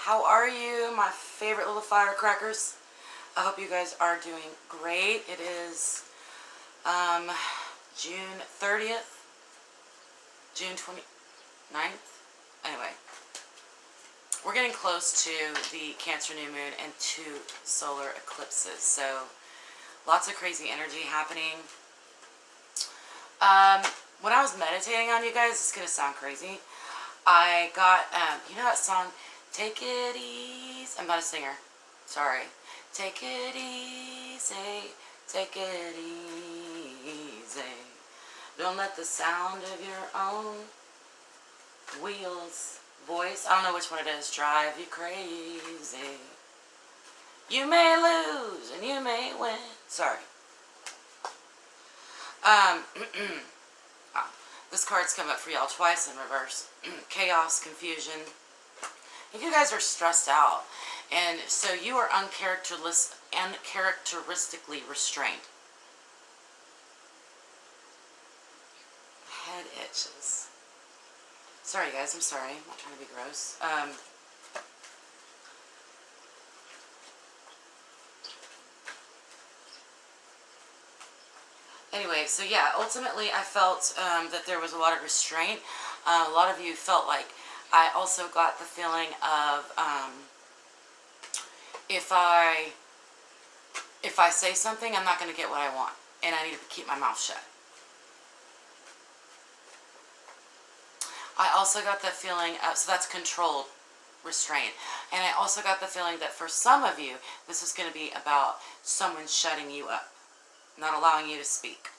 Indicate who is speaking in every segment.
Speaker 1: How are you, my favorite little firecrackers? I hope you guys are doing great. It is June 30th, June 29th. Anyway, we're getting close to the Cancer new moon and 2 solar eclipses. So lots of crazy energy happening. When I was meditating on you guys, it's going to sound crazy. I got, you know that song, Take It Easy? I'm not a singer. Sorry. Take it easy, take it easy. Don't let the sound of your own wheels, voice, I don't know which one it is, drive you crazy. You may lose and you may win. Sorry. This card's come up for y'all twice in reverse. Chaos, confusion. If you guys are stressed out, and so you are uncharacteristically restrained. Head itches. Sorry guys, I'm sorry. I'm not trying to be gross. Anyway, so yeah, ultimately I felt that there was a lot of restraint. A lot of you felt like, I also got the feeling of if I say something, I'm not going to get what I want, and I need to keep my mouth shut. I also got the feeling of, so that's controlled restraint, and I also got the feeling that for some of you, this is going to be about someone shutting you up, not allowing you to speak.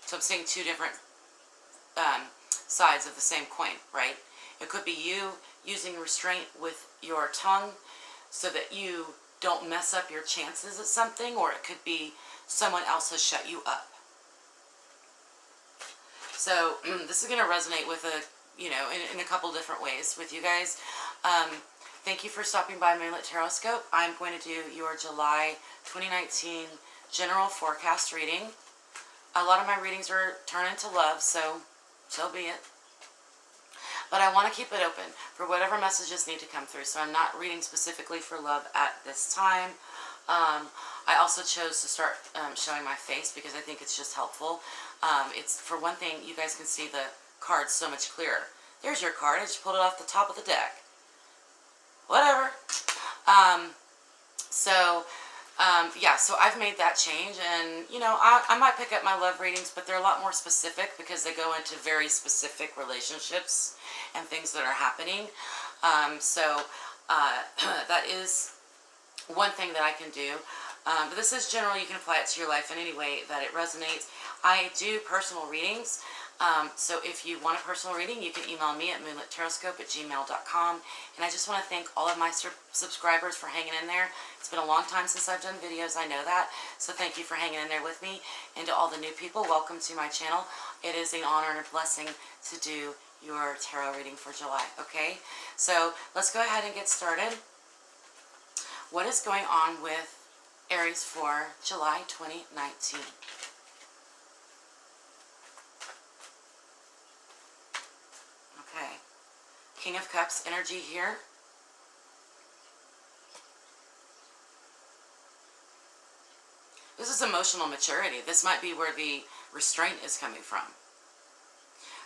Speaker 1: So I'm seeing 2 different sides of the same coin, right? It could be you using restraint with your tongue so that you don't mess up your chances at something, or it could be someone else has shut you up. So this is going to resonate with in a couple different ways with you guys. Thank you for stopping by Moonlit Taroscope. I'm going to do your July 2019 general forecast reading. A lot of my readings are turn into love, so be it. But I want to keep it open for whatever messages need to come through. So I'm not reading specifically for love at this time. I also chose to start showing my face because I think it's just helpful. It's, for one thing, you guys can see the cards so much clearer. There's your card. I just pulled it off the top of the deck. Whatever. Yeah, so I've made that change, and, I might pick up my love readings, but they're a lot more specific because they go into very specific relationships and things that are happening. That is one thing that I can do. But this is general. You can apply it to your life in any way that it resonates. I do personal readings. So if you want a personal reading, you can email me at moonlittaroscope@gmail.com. And I just want to thank all of my subscribers for hanging in there. It's been a long time since I've done videos, I know that. So thank you for hanging in there with me. And to all the new people, welcome to my channel. It is an honor and a blessing to do your tarot reading for July, okay? So let's go ahead and get started. What is going on with Aries for July 2019? Okay, King of Cups energy here. This is emotional maturity. This might be where the restraint is coming from.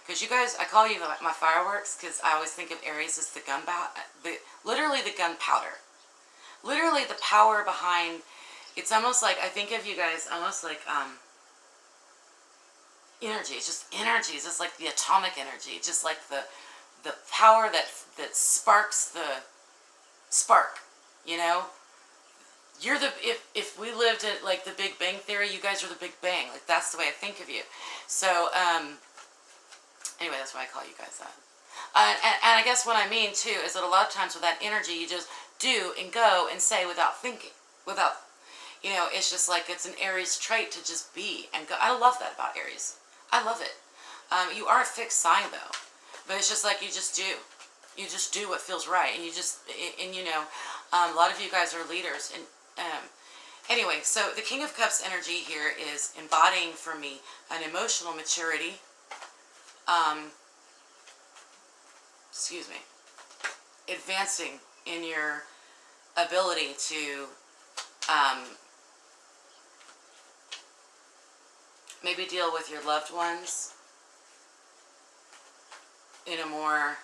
Speaker 1: Because you guys, I call you my fireworks because I always think of Aries as the literally the gunpowder. Literally the power behind, it's almost like, I think of you guys almost like energy. It's just energy. It's just like the atomic energy. Just like the power that sparks the spark, You're the, if we lived at like the Big Bang Theory, you guys are the Big Bang. Like, that's the way I think of you. So, anyway, that's why I call you guys that. And I guess what I mean too is that a lot of times with that energy, you just do and go and say without thinking, it's just like it's an Aries trait to just be and go. I love that about Aries. I love it. You are a fixed sign though, but it's just like you just do. You just do what feels right, and a lot of you guys are leaders. And anyway, so the King of Cups energy here is embodying for me an emotional maturity. Excuse me. advancing in your ability to maybe deal with your loved ones in a more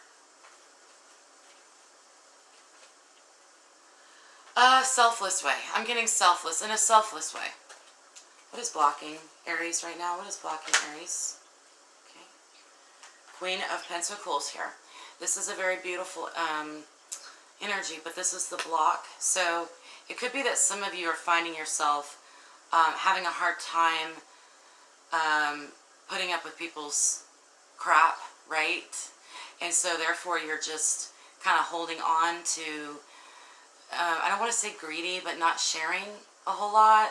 Speaker 1: selfless way. I'm getting selfless, in a selfless way. What is blocking Aries right now? What is blocking Aries? Okay. Queen of Pentacles here. This is a very beautiful energy, but this is the block. So it could be that some of you are finding yourself having a hard time putting up with people's crap, right? And so therefore you're just kind of holding on to, I don't want to say greedy, but not sharing a whole lot,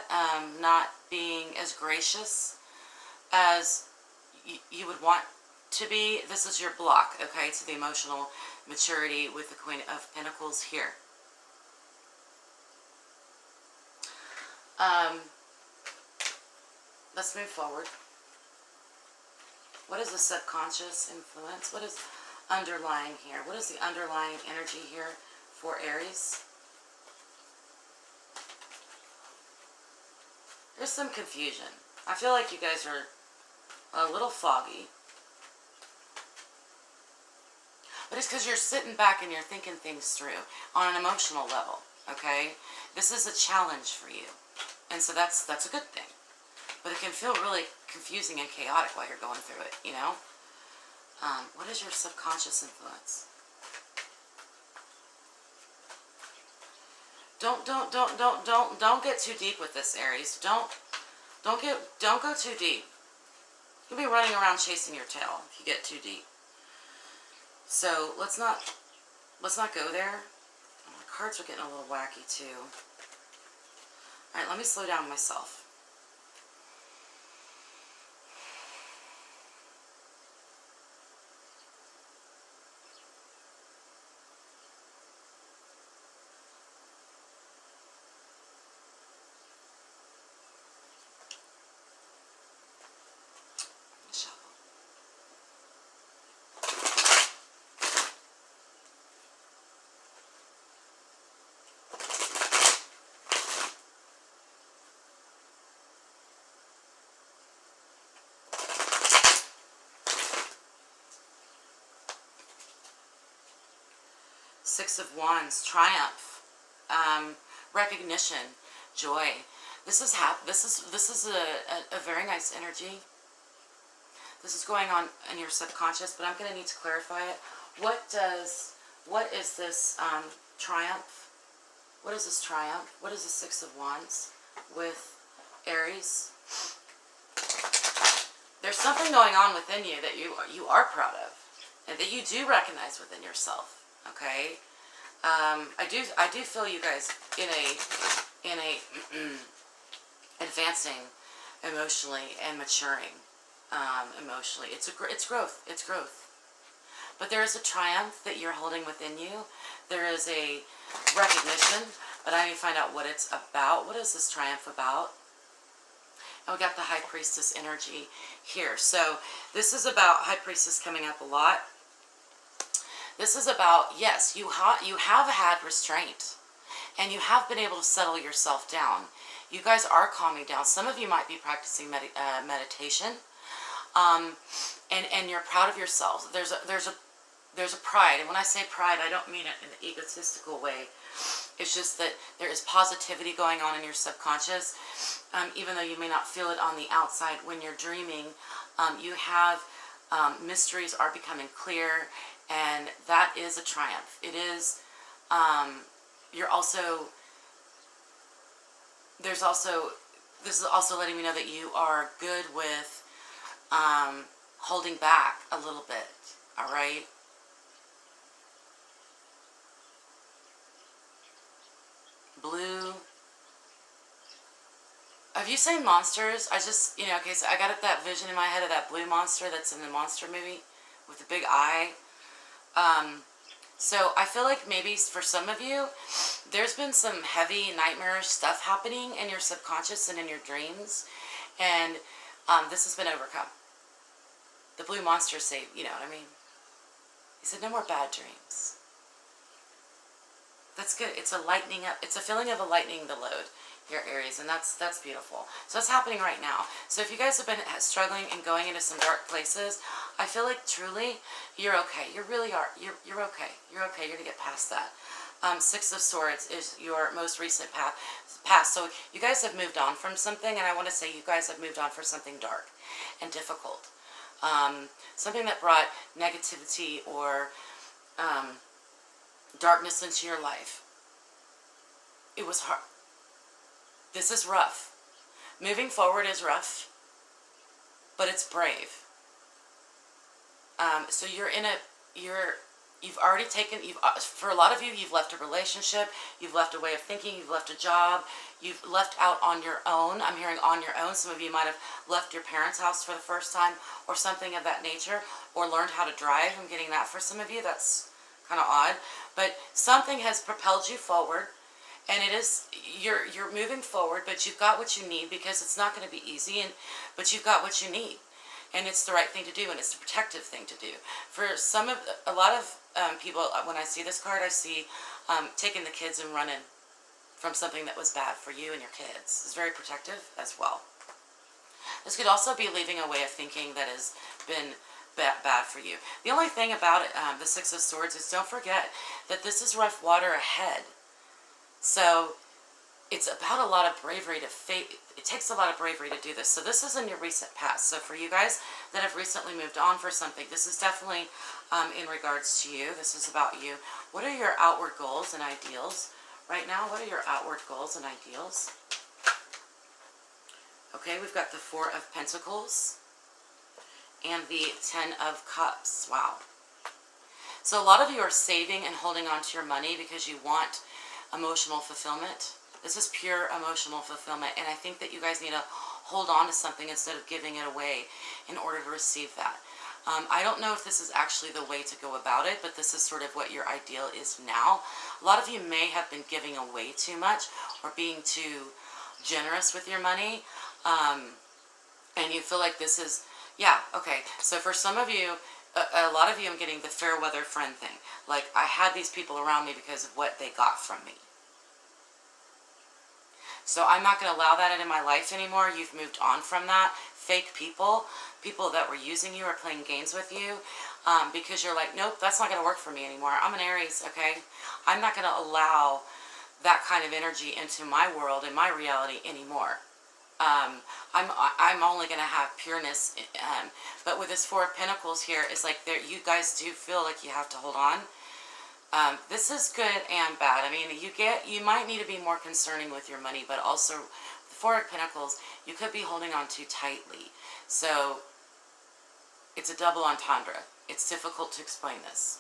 Speaker 1: not being as gracious as you would want to be. This is your block, okay, to the emotional maturity with the Queen of Pentacles here. Let's move forward. What is the subconscious influence? What is underlying here? What is the underlying energy here for Aries? There's some confusion. I feel like you guys are a little foggy. But it's because you're sitting back and you're thinking things through on an emotional level, okay? This is a challenge for you. And so that's a good thing. But it can feel really confusing and chaotic while you're going through it, you know? What is your subconscious influence? Don't get too deep with this, Aries. Don't go too deep. You'll be running around chasing your tail if you get too deep. So let's not go there. Oh, my cards are getting a little wacky too. All right, let me slow down myself. Six of Wands, triumph, recognition, joy. This is a very nice energy. This is going on in your subconscious, but I'm going to need to clarify it. What is this triumph? What is this triumph? What is the Six of Wands with Aries? There's something going on within you that you are proud of, and that you do recognize within yourself. Okay, I do feel you guys in a advancing emotionally and maturing emotionally. It's growth. It's growth. But there is a triumph that you're holding within you. There is a recognition, but I need to find out what it's about. What is this triumph about? And we got the High Priestess energy here. So this is about High Priestess coming up a lot. This is about, yes, you have had restraint, and you have been able to settle yourself down. You guys are calming down. Some of you might be practicing meditation, and you're proud of yourselves. There's a pride, and when I say pride, I don't mean it in an egotistical way. It's just that there is positivity going on in your subconscious, even though you may not feel it on the outside. When you're dreaming, you have mysteries are becoming clear. And that is a triumph. It is, this is also letting me know that you are good with holding back a little bit, all right? Blue. Have you seen monsters? I just, okay, so I got that vision in my head of that blue monster that's in the monster movie with the big eye. So I feel like maybe for some of you, there's been some heavy nightmarish stuff happening in your subconscious and in your dreams, and this has been overcome. The blue monster saved, you know what I mean? He said, no more bad dreams. That's good. It's a lightening up. It's a feeling of a lightening the load here, Aries, and that's beautiful. So that's happening right now. So if you guys have been struggling and going into some dark places, I feel like truly you're okay. You really are. You're okay. You're okay. You're gonna get past that. Six of Swords is your most recent past. So you guys have moved on from something, and I want to say you guys have moved on for something dark and difficult. Something that brought negativity or darkness into your life. It was hard. This is rough. Moving forward is rough, but it's brave. So you've already taken, for a lot of you, you've left a relationship, you've left a way of thinking, you've left a job, you've left out on your own. I'm hearing on your own. Some of you might have left your parents' house for the first time or something of that nature, or learned how to drive. I'm getting that for some of you. That's kind of odd, but something has propelled you forward, and it is, you're moving forward, but you've got what you need, because it's not going to be easy, but you've got what you need. And it's the right thing to do, and it's the protective thing to do. For a lot of people, when I see this card, I see taking the kids and running from something that was bad for you and your kids. It's very protective as well. This could also be leaving a way of thinking that has been bad for you. The only thing about it, the Six of Swords, is don't forget that this is rough water ahead. So it's about a lot of bravery to face. It takes a lot of bravery to do this. So this is in your recent past. So for you guys that have recently moved on for something, this is definitely in regards to you. This is about you. What are your outward goals and ideals right now? What are your outward goals and ideals? Okay, we've got the Four of Pentacles and the Ten of Cups. Wow. So a lot of you are saving and holding on to your money because you want emotional fulfillment. This is pure emotional fulfillment, and I think that you guys need to hold on to something instead of giving it away in order to receive that. I don't know if this is actually the way to go about it, but this is sort of what your ideal is now. A lot of you may have been giving away too much or being too generous with your money, and you feel like this is, yeah, okay. So for some of you, a lot of you, I'm getting the fair weather friend thing. Like, I had these people around me because of what they got from me. So I'm not going to allow that into my life anymore. You've moved on from that. Fake people, people that were using you or playing games with you, because you're like, nope, that's not going to work for me anymore. I'm an Aries, okay? I'm not going to allow that kind of energy into my world and my reality anymore. I'm only going to have pureness. But with this Four of Pentacles here, it's like you guys do feel like you have to hold on. This is good and bad. I mean, you might need to be more concerning with your money, but also the Four of Pentacles, you could be holding on too tightly. So it's a double entendre. It's difficult to explain this.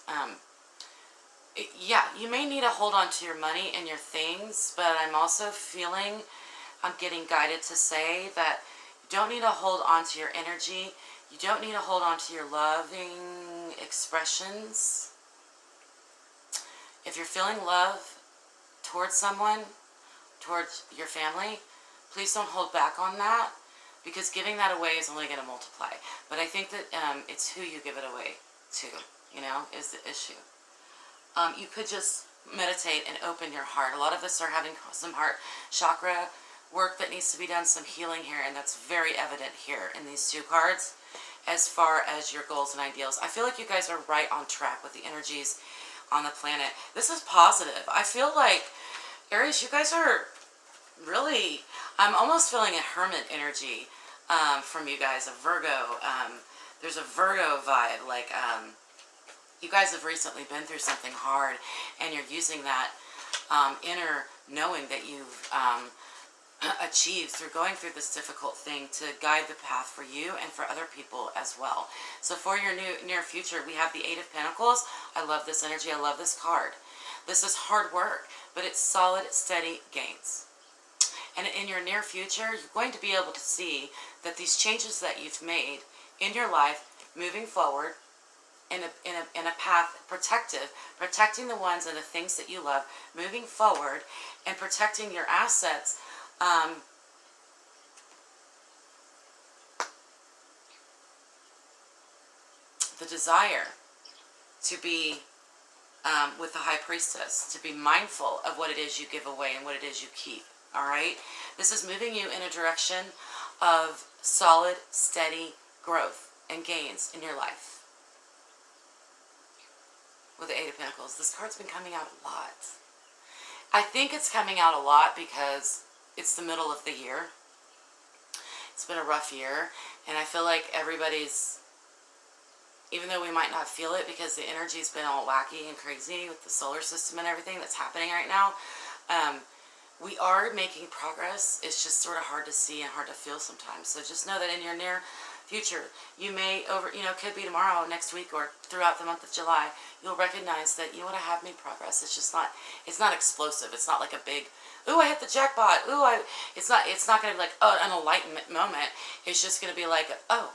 Speaker 1: Yeah, you may need to hold on to your money and your things, but I'm also feeling, I'm getting guided to say that you don't need to hold on to your energy. You don't need to hold on to your loving expressions. If you're feeling love towards someone, towards your family, please don't hold back on that, because giving that away is only going to multiply. But I think that it's who you give it away to, is the issue. You could just meditate and open your heart. A lot of us are having some heart chakra work that needs to be done, some healing here, and that's very evident here in these two cards as far as your goals and ideals. I feel like you guys are right on track with the energies on the planet. This is positive. I feel like, Aries, you guys are really, I'm almost feeling a hermit energy from you guys, a Virgo. There's a Virgo vibe, like you guys have recently been through something hard, and you're using that inner knowing that you've achieved through going through this difficult thing to guide the path for you and for other people as well. So for your near future, we have the Eight of Pentacles. I love this energy. I love this card. This is hard work, but it's solid, steady gains. And in your near future, you're going to be able to see that these changes that you've made in your life, moving forward in a path protecting the ones and the things that you love, moving forward and protecting your assets. The desire to be with the High Priestess, to be mindful of what it is you give away and what it is you keep. All right? This is moving you in a direction of solid, steady growth and gains in your life. With the Eight of Pentacles, this card's been coming out a lot. I think it's coming out a lot because it's the middle of the year. It's been a rough year, and I feel like everybody's, even though we might not feel it because the energy's been all wacky and crazy with the solar system and everything that's happening right now, we are making progress. It's just sort of hard to see and hard to feel sometimes. So just know that in your near future, you may could be tomorrow, next week, or throughout the month of July, you'll recognize that, you know what, I have made progress. It's just not, it's not explosive. It's not like a big, ooh, I hit the jackpot. Ooh, it's not going to be like, oh, an enlightenment moment. It's just going to be like, oh,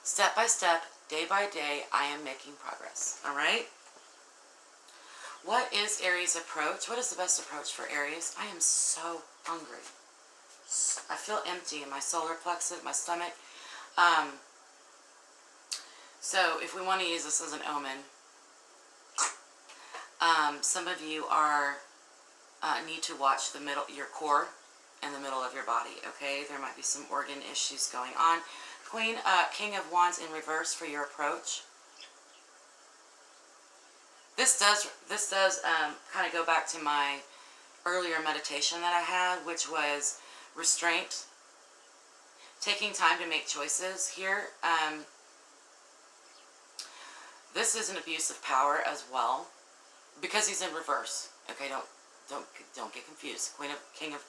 Speaker 1: step by step, day by day, I am making progress. All right? What is Aries' approach? What is the best approach for Aries? I am so hungry. I feel empty in my solar plexus, my stomach. So if we want to use this as an omen, some of you need to watch your core and the middle of your body. Okay, there might be some organ issues going on. King of Wands in reverse for your approach. This does kind of go back to my earlier meditation that I had, which was restraint, taking time to make choices here. This is an abuse of power as well, because he's in reverse. Okay, don't get confused. King of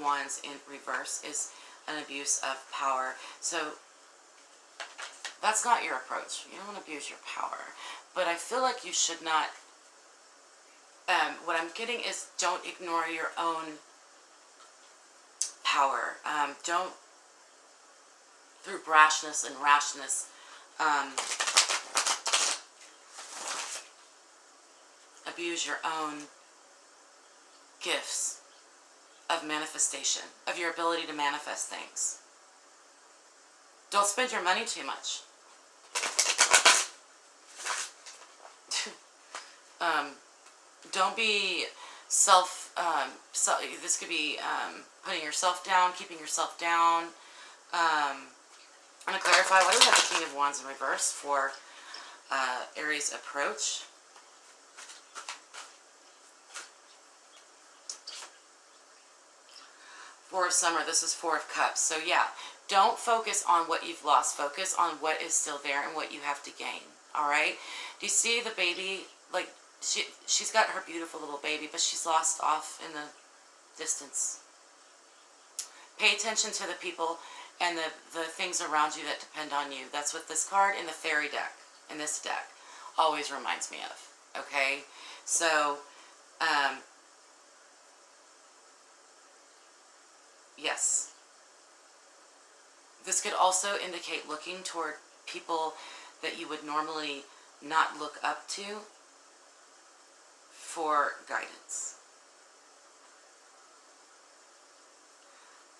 Speaker 1: Wands in reverse is an abuse of power. So that's not your approach. You don't want to abuse your power. But I feel like you should not. What I'm getting is, don't ignore your own power. Don't, through brashness and rashness, abuse your own gifts of manifestation, of your ability to manifest things. Don't spend your money too much. Don't be this could be putting yourself down, keeping yourself down. I'm going to clarify, why do we have the King of Wands in reverse for Aries approach? Four of Summer, this is Four of Cups. So yeah, don't focus on what you've lost. Focus on what is still there and what you have to gain. All right? Do you see the baby? Like, she's got her beautiful little baby, but she's lost off in the distance. Pay attention to the people and the things around you that depend on you. That's what this card in the fairy deck, in this deck, always reminds me of. Okay? So, yes. This could also indicate looking toward people that you would normally not look up to for guidance.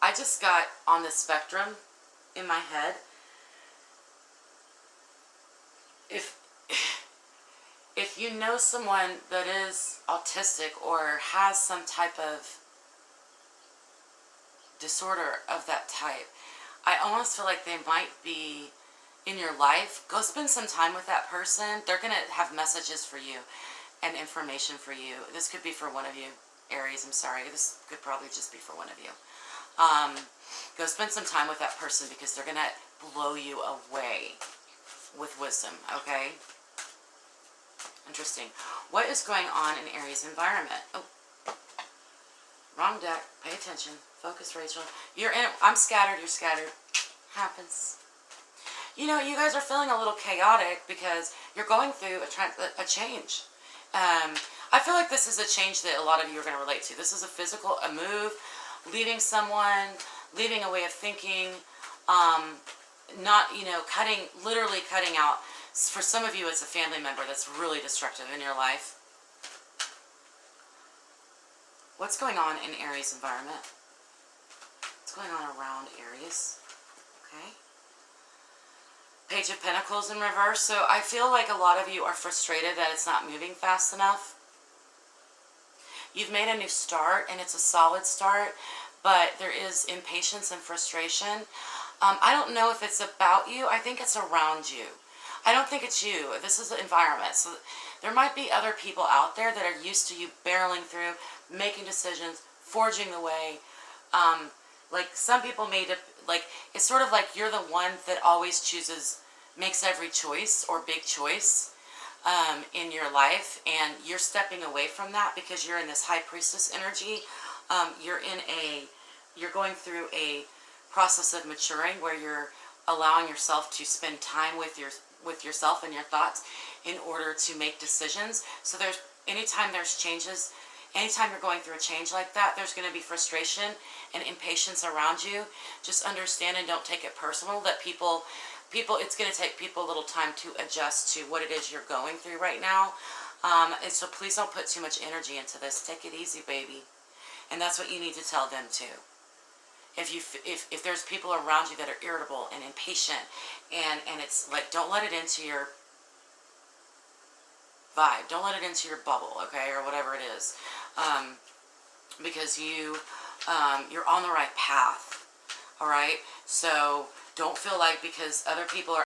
Speaker 1: I just got on the spectrum in my head. If you know someone that is autistic or has some type of disorder of that type, I almost feel like they might be in your life. Go spend some time with that person. They're going to have messages for you and information for you. This could be for one of you, Aries. I'm sorry. This could probably just be for one of you. Go spend some time with that person because they're going to blow you away with wisdom, okay? Interesting. What is going on in Aries' environment? Oh, wrong deck. Pay attention. Focus, Rachel. You're in it. I'm scattered. You're scattered. Happens. You know, you guys are feeling a little chaotic because you're going through a change. I feel like this is a change that a lot of you are going to relate to. This is a move, leaving someone, leaving a way of thinking, not, literally cutting out. For some of you, it's a family member that's really destructive in your life. What's going on in Aries' environment? What's going on around Aries? Okay. Page of Pentacles in reverse. So I feel like a lot of you are frustrated that it's not moving fast enough. You've made a new start, and it's a solid start, but there is impatience and frustration. I don't know if it's about you. I think it's around you. I don't think it's you. This is the environment. So there might be other people out there that are used to you barreling through, making decisions, forging the way. Like some people made it, like, it's sort of like you're the one that always chooses, makes every choice or big choice in your life, and you're stepping away from that because you're in this high priestess energy. You're going through a process of maturing where you're allowing yourself to spend time with yourself and your thoughts in order to make decisions. So anytime there's changes, anytime you're going through a change like that, there's going to be frustration and impatience around you. Just understand and don't take it personal that it's going to take people a little time to adjust to what it is you're going through right now. And so please don't put too much energy into this. Take it easy, baby. And that's what you need to tell them too. If there's people around you that are irritable and impatient, and it's like, don't let it into your vibe. Don't let it into your bubble, okay, or whatever it is, because you're on the right path. All right. So don't feel like because other people are